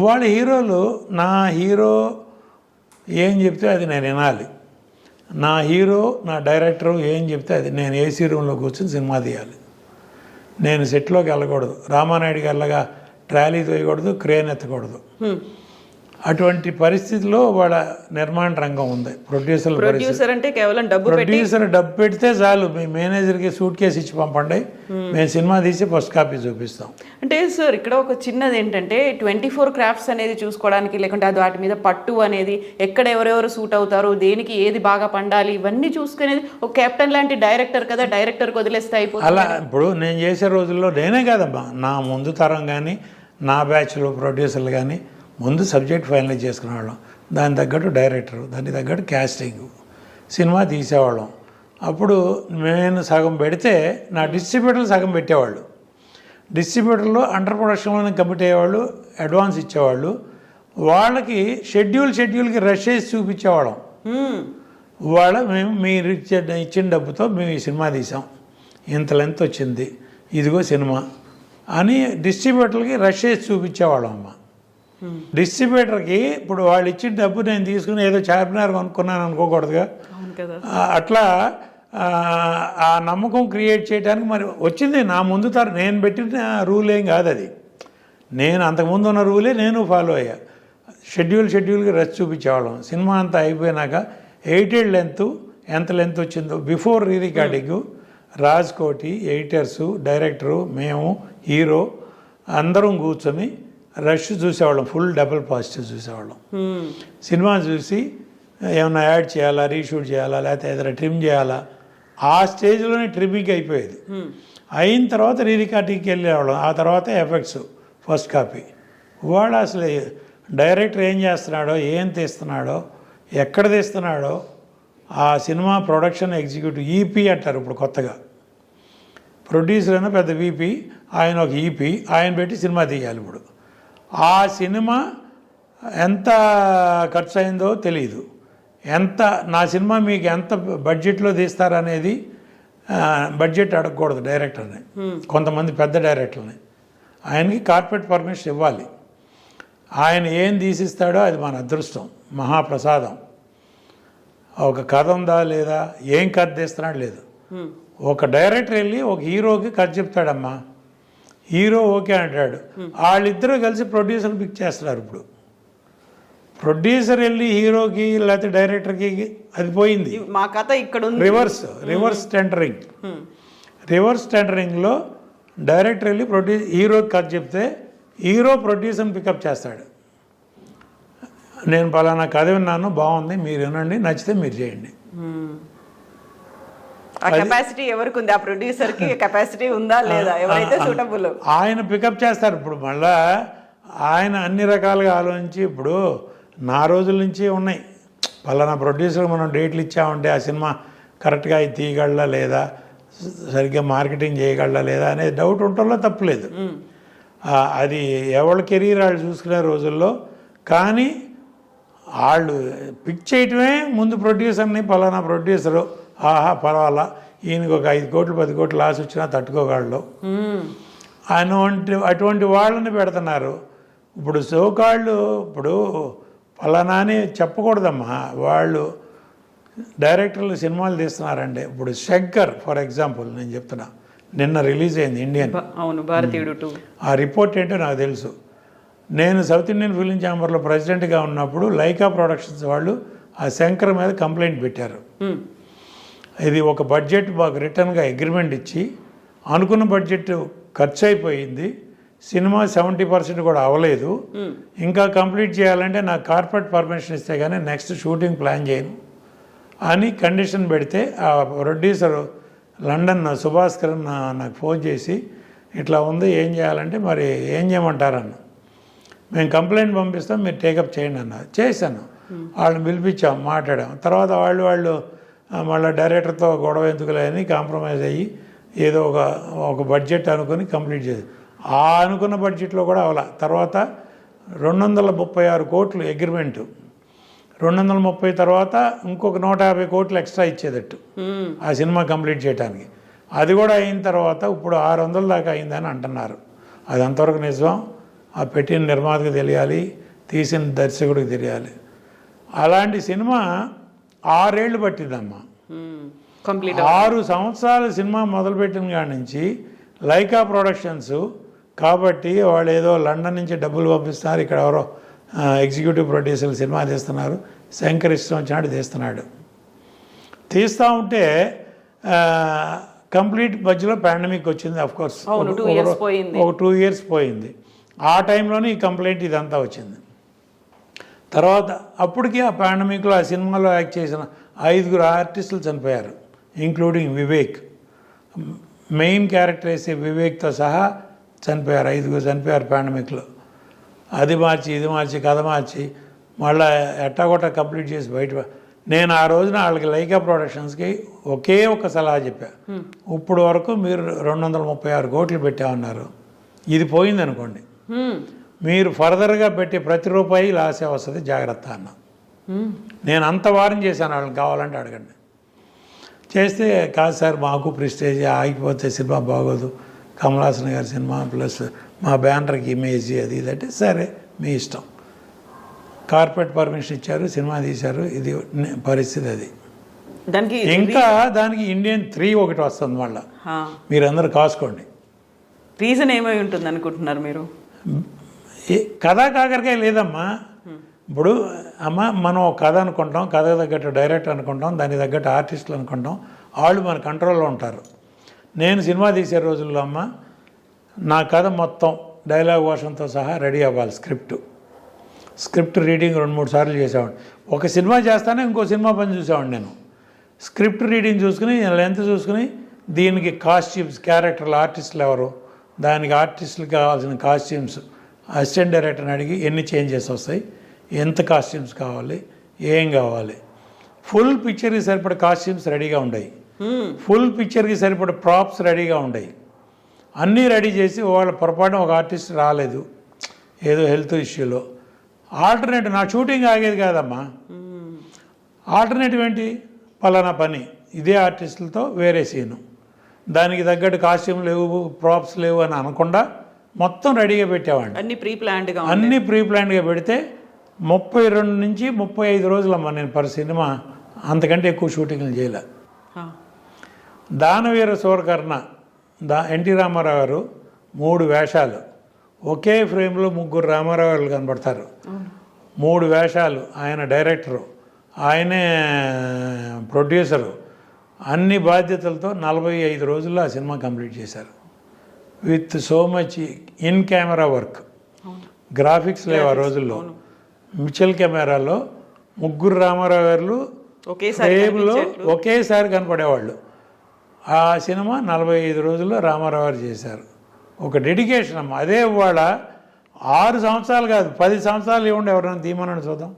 వాళ్ళ హీరోలు నా హీరో ఏం చెప్తే అది నేను వినాలి, నా హీరో నా డైరెక్టరు ఏం చెప్తే అది నేను ఏసీ రూమ్లో కూర్చొని సినిమా తీయాలి. నేను సెట్లోకి వెళ్ళకూడదు, రామానాయుడు గారిలాగా ట్రాలీ తోయకూడదు, క్రేన్ ఎత్తకూడదు. అటువంటి పరిస్థితిలో వాళ్ళ నిర్మాణ రంగం ఉంది. ప్రొడ్యూసర్ అంటే కేవలం ప్రొడ్యూసర్ డబ్బు పెడితే చాలు, మీ మేనేజర్కి సూట్ కేసు ఇచ్చి పంపండి, మేము సినిమా తీసి ఫస్ట్ కాపీ చూపిస్తాం. అంటే సార్ ఇక్కడ ఒక చిన్నది ఏంటంటే 24 క్రాఫ్ట్స్ అనేది చూసుకోవడానికి, లేకుంటే అది వాటి మీద పట్టు అనేది, ఎక్కడ ఎవరెవరు సూట్ అవుతారు, దేనికి ఏది బాగా పండాలి, ఇవన్నీ చూసుకునేది ఒక కెప్టెన్ లాంటి డైరెక్టర్ కదా, డైరెక్టర్కి వదిలేస్తే అయిపోతుంది. అలా ఇప్పుడు నేను చేసే రోజుల్లో నేనే కాదమ్మా, నా ముందు తరం కానీ నా బ్యాచ్లో ప్రొడ్యూసర్లు కానీ ముందు సబ్జెక్ట్ ఫైనలైజ్ చేసుకునేవాళ్ళం, దాని తగ్గట్టు డైరెక్టరు, దానికి తగ్గట్టు క్యాస్టింగ్, సినిమా తీసేవాళ్ళం. అప్పుడు నేను సగం పెడితే నా డిస్ట్రిబ్యూటర్లు సగం పెట్టేవాళ్ళు. డిస్ట్రిబ్యూటర్లు అండర్ ప్రొడక్షన్లోనే కమిట్ అయ్యేవాళ్ళు, అడ్వాన్స్ ఇచ్చేవాళ్ళు. వాళ్ళకి షెడ్యూల్కి రష్ చేసి చూపించేవాళ్ళం. మేము మీరు ఇచ్చిన డబ్బుతో మేము ఈ సినిమా తీసాం, ఇంత లెంత్ వచ్చింది, ఇదిగో సినిమా అని డిస్ట్రిబ్యూటర్లకి రష్ చేసి చూపించేవాళ్ళం అమ్మ. డిస్ట్రిబ్యూటర్కి ఇప్పుడు వాళ్ళు ఇచ్చిన డబ్బు నేను తీసుకుని ఏదో చార్మినార్ కొనుక్కున్నాను అనుకోకూడదుగా. అట్లా ఆ నమ్మకం క్రియేట్ చేయడానికి మరి వచ్చింది నా ముందు నేను పెట్టిన రూల్ ఏం కాదు అది, నేను అంతకుముందు ఉన్న రూలే నేను ఫాలో అయ్యా. షెడ్యూల్కి రష్ చూపించేవాళ్ళం. సినిమా అంతా అయిపోయినాక 8 లెంత్ ఎంత లెంత్ వచ్చిందో before re recording Raj Koti, ఎడిటర్సు, director, మేము, హీరో అందరం కూర్చొని రష్ చూసేవాళ్ళం, ఫుల్ డబుల్ పాజిటివ్ చూసేవాళ్ళం. సినిమా చూసి ఏమన్నా యాడ్ చేయాలా, రీషూట్ చేయాలా, లేకపోతే ఏదైనా ట్రిమ్ చేయాలా, ఆ స్టేజ్లోనే ట్రిమ్మింగ్ అయిపోయేది. అయిన తర్వాత రీ రికార్డింగ్కి వెళ్ళేవాళ్ళం. ఆ తర్వాత ఎఫెక్ట్స్ ఫస్ట్ కాపీ. వాడు అసలు డైరెక్టర్ ఏం చేస్తున్నాడో, ఏం తీస్తున్నాడో, ఎక్కడ తీస్తున్నాడో, ఆ సినిమా ప్రొడక్షన్ ఎగ్జిక్యూటివ్ ఈపీ అంటారు ఇప్పుడు కొత్తగా. ప్రొడ్యూసర్ అయినా పెద్ద వీపీ, ఆయన ఒక ఈపీ, ఆయన పెట్టి సినిమా తీయాలి. ఇప్పుడు ఆ సినిమా ఎంత ఖర్చు అయిందో తెలియదు, నా సినిమా మీకు ఎంత బడ్జెట్లో తీస్తారనేది బడ్జెట్ అడగకూడదు డైరెక్టర్ని, కొంతమంది పెద్ద డైరెక్టర్ని. ఆయనకి కార్పొరేట్ పర్మిషన్ ఇవ్వాలి. ఆయన ఏం తీసిస్తాడో అది మన అదృష్టం, మహాప్రసాదం. ఒక కథ ఉందా లేదా, ఏం కథ తీస్తున్నాడు లేదు. ఒక డైరెక్టర్ వెళ్ళి ఒక హీరోకి కథ చెప్తాడమ్మా, హీరో ఓకే అంటాడు, వాళ్ళిద్దరూ కలిసి ప్రొడ్యూసర్ పిక్ చేస్తున్నారు. ఇప్పుడు ప్రొడ్యూసర్ వెళ్ళి హీరోకి లేకపోతే డైరెక్టర్కి అది పోయింది. మా కథ ఇక్కడ రివర్స్ టెండరింగ్లో డైరెక్టర్ వెళ్ళి హీరోకి కథ చెప్తే హీరో ప్రొడ్యూసర్ని పికప్ చేస్తాడు. నేను పలానా కథ విన్నాను, బాగుంది, మీరు వినండి, నచ్చితే మీరు చేయండి. కెపాసిటీ ఎవరికి ఉంది, ఆ ప్రొడ్యూసర్కి కెపాసిటీ ఉందా లేదా, ఎవరైతే సూటబుల్ ఆయన పికప్ చేస్తారు. ఇప్పుడు మళ్ళా ఆయన అన్ని రకాలుగా ఆలోచించి, ఇప్పుడు నా రోజుల నుంచి ఉన్నాయి, పలానా ప్రొడ్యూసర్ మనం డేట్లు ఇచ్చామంటే ఆ సినిమా కరెక్ట్గా అది తీయగలరా లేదా, సరిగ్గా మార్కెటింగ్ చేయగలరా లేదా అనేది డౌట్ ఉండటంలో తప్పులేదు. అది ఎవరి కెరీర్ వాళ్ళు చూసుకునే రోజుల్లో. కానీ వాళ్ళు పిక్ చేయటమే ముందు ప్రొడ్యూసర్ని, పలానా ప్రొడ్యూసరు ఆహా పర్వాలా, ఈయనకి ఒక 5 కోట్లు 10 కోట్లు లాస్ వచ్చినా తట్టుకోగలడు అటువంటి వాళ్ళని పెడుతున్నారు. ఇప్పుడు సోకాళ్ళు ఇప్పుడు పలానా అని చెప్పకూడదమ్మా, వాళ్ళు డైరెక్టర్లు సినిమాలు తీస్తున్నారండి. ఇప్పుడు శంకర్ ఫర్ ఎగ్జాంపుల్ నేను చెప్తున్నా, నిన్న రిలీజ్ అయింది ఇండియన్, అవును, భారతీయుడు 2. ఆ రిపోర్ట్ ఏంటో నాకు తెలుసు. నేను సౌత్ ఇండియన్ ఫిలిం ఛాంబర్లో ప్రెసిడెంట్గా ఉన్నప్పుడు లైకా ప్రొడక్షన్స్ వాళ్ళు ఆ శంకర్ మీద కంప్లైంట్ పెట్టారు. ఇది ఒక బడ్జెట్ మాకు రిటర్న్గా అగ్రిమెంట్ ఇచ్చి అనుకున్న బడ్జెట్ ఖర్చు అయిపోయింది, సినిమా 70% కూడా అవ్వలేదు, ఇంకా కంప్లీట్ చేయాలంటే నాకు కార్పొరేట్ పర్మిషన్ ఇస్తే కానీ నెక్స్ట్ షూటింగ్ ప్లాన్ చేయను అని కండిషన్ పెడితే ఆ ప్రొడ్యూసర్ లండన్ సుభాస్కర్ నాకు ఫోన్ చేసి ఇట్లా ఉంది, ఏం చేయాలంటే మరి ఏం చేయమంటారన్న. మేము కంప్లైంట్ పంపిస్తాం, మీరు టేకప్ చేయండి అన్నారు. చేశాను, వాళ్ళని పిలిపించాం, మాట్లాడాం. తర్వాత వాళ్ళు మళ్ళీ డైరెక్టర్తో గొడవ ఎందుకులే అని కాంప్రమైజ్ అయ్యి ఏదో ఒక బడ్జెట్ అనుకుని కంప్లీట్ చేసి, ఆ అనుకున్న బడ్జెట్లో కూడా అవలా. తర్వాత 236 కోట్లు అగ్రిమెంటు, 230 తర్వాత ఇంకొక 150 కోట్లు ఎక్స్ట్రా ఇచ్చేదట్టు ఆ సినిమా కంప్లీట్ చేయడానికి. అది కూడా అయిన తర్వాత ఇప్పుడు 600 దాకా అయిందని అంటున్నారు. అది అంతవరకు నిజం ఆ పెట్టిన నిర్మాతకు తెలియాలి, తీసిన దర్శకుడికి తెలియాలి. అలాంటి సినిమా 6 ఏళ్ళు పట్టిందమ్మా. కంప్లీట్ 6 సంవత్సరాలు సినిమా మొదలుపెట్టిన కాడి నుంచి లైకా ప్రొడక్షన్స్ కాబట్టి వాళ్ళు ఏదో లండన్ నుంచి డబ్బులు పంపిస్తున్నారు, ఇక్కడ ఎవరో ఎగ్జిక్యూటివ్ ప్రొడ్యూసర్లు సినిమా తీస్తున్నారు, శంకర్ ఇష్టం వచ్చినట్టు తీస్తున్నాడు. తీస్తూ ఉంటే కంప్లీట్ మధ్యలో పాండమిక్ వచ్చింది. అఫ్కోర్స్ ఒక 2 ఇయర్స్ పోయింది. ఆ టైంలోనే ఈ కంప్లైంట్ ఇదంతా వచ్చింది. తర్వాత అప్పటికి ఆ పాండమిక్లో ఆ సినిమాలో యాక్ట్ చేసిన 5 ఆర్టిస్టులు చనిపోయారు, ఇంక్లూడింగ్ వివేక్. మెయిన్ క్యారెక్టర్ వేసే వివేక్తో సహా చనిపోయారు. 5 చనిపోయారు పాండమిక్లో. అది మార్చి ఇది మార్చి కథ మార్చి మళ్ళీ ఎట్టాగొట్ట కంప్లీట్ చేసి బయట. నేను ఆ రోజున వాళ్ళకి లైకా ప్రొడక్షన్స్కి ఒకే ఒక సలహా చెప్పా, ఇప్పుడు వరకు మీరు 236 కోట్లు పెట్టామన్నారు, ఇది పోయింది అనుకోండి, మీరు ఫర్దర్గా పెట్టే ప్రతి రూపాయి లాసే వస్తుంది, జాగ్రత్త అన్న. నేను అంత వారం చేశాను, వాళ్ళని కావాలంటే అడగండి. చేస్తే కాదు సార్ మాకు ప్రెస్టేజ్ ఆగిపోతే సినిమా బాగోదు, కమలాసన్ గారి సినిమా ప్లస్ మా బ్యానర్కి ఇమేజ్ అది ఇదంటే సరే మీ ఇష్టం. కార్పొరేట్ పర్మిషన్ ఇచ్చారు, సినిమా తీశారు, ఇది పరిస్థితి. అది ఇంకా దానికి ఇండియన్ 3 ఒకటి వస్తుంది మళ్ళీ, మీరందరూ కాసుకోండి. రీజన్ ఏమై ఉంటుంది అనుకుంటున్నారు మీరు? కథా కాకరకాయ లేదమ్మా. ఇప్పుడు అమ్మ మనం కథ అనుకుంటాం, కథ తగ్గట్టు డైరెక్టర్ అనుకుంటాం, దానికి తగ్గట్టు ఆర్టిస్టులు అనుకుంటాం, వాళ్ళు మన కంట్రోల్లో ఉంటారు. నేను సినిమా తీసే రోజుల్లో అమ్మ నా కథ మొత్తం డైలాగ్ వర్షన్తో సహా రెడీ అవ్వాలి. స్క్రిప్ట్ రీడింగ్ 2-3 సార్లు చేసేవాడిని. ఒక సినిమా చేస్తానే ఇంకో సినిమా పని చూసేవాడిని నేను. స్క్రిప్ట్ రీడింగ్ చూసుకుని లెంత్ చూసుకుని దీనికి కాస్ట్యూమ్స్, క్యారెక్టర్లు, ఆర్టిస్టులు ఎవరు, దానికి ఆర్టిస్టులకు కావాల్సిన కాస్ట్యూమ్స్ అసిస్టెంట్ డైరెక్టర్ని అడిగి ఎన్ని చేంజెస్ వస్తాయి, ఎంత కాస్ట్యూమ్స్ కావాలి, ఏం కావాలి, ఫుల్ పిక్చర్కి సరిపడే కాస్ట్యూమ్స్ రెడీగా ఉన్నాయి, ఫుల్ పిక్చర్కి సరిపడే ప్రాప్స్ రెడీగా ఉన్నాయి, అన్నీ రెడీ చేసి వాళ్ళ పొరపాటున ఒక ఆర్టిస్ట్ రాలేదు ఏదో హెల్త్ ఇష్యూలో, ఆల్టర్నేటివ్ నా షూటింగ్ ఆగేది కాదమ్మా. ఆల్టర్నేటివ్ ఏంటి, పలానా పని ఇదే ఆర్టిస్టులతో వేరే సీను, దానికి తగ్గట్టు కాస్ట్యూమ్ లేవు, ప్రాప్స్ లేవు అని అనకుండా మొత్తం రెడీగా పెట్టేవాడిని. అన్నీ ప్రీ ప్లాన్డ్గా పెడితే 32 నుంచి 35 రోజులమ్మా నేను పర్ సినిమా, అంతకంటే ఎక్కువ షూటింగ్లు చేయలే. దానవీర సూరకర్ణ ఎన్టీ రామారావు గారు 3 వేషాలు ఒకే ఫ్రేమ్లో 3 రామారావు గారు కనబడతారు. 3 వేషాలు, ఆయన డైరెక్టరు, ఆయనే ప్రొడ్యూసరు, అన్ని బాధ్యతలతో 45 రోజుల్లో ఆ సినిమా కంప్లీట్ చేశారు. With so much in camera work, graphics లేవు ఆ రోజుల్లో. మిచెల్ కెమెరాలో 3 రామారావు గారు ఫ్రేమ్లో ఒకేసారి కనపడేవాళ్ళు. ఆ సినిమా 45 రోజుల్లో రామారావు గారు చేశారు. ఒక డెడికేషన్ అమ్మ. అదే ఇవాళ 6 సంవత్సరాలు కాదు 10 సంవత్సరాలు ఇవ్వండి, ఎవరైనా తీయమని చూద్దాం.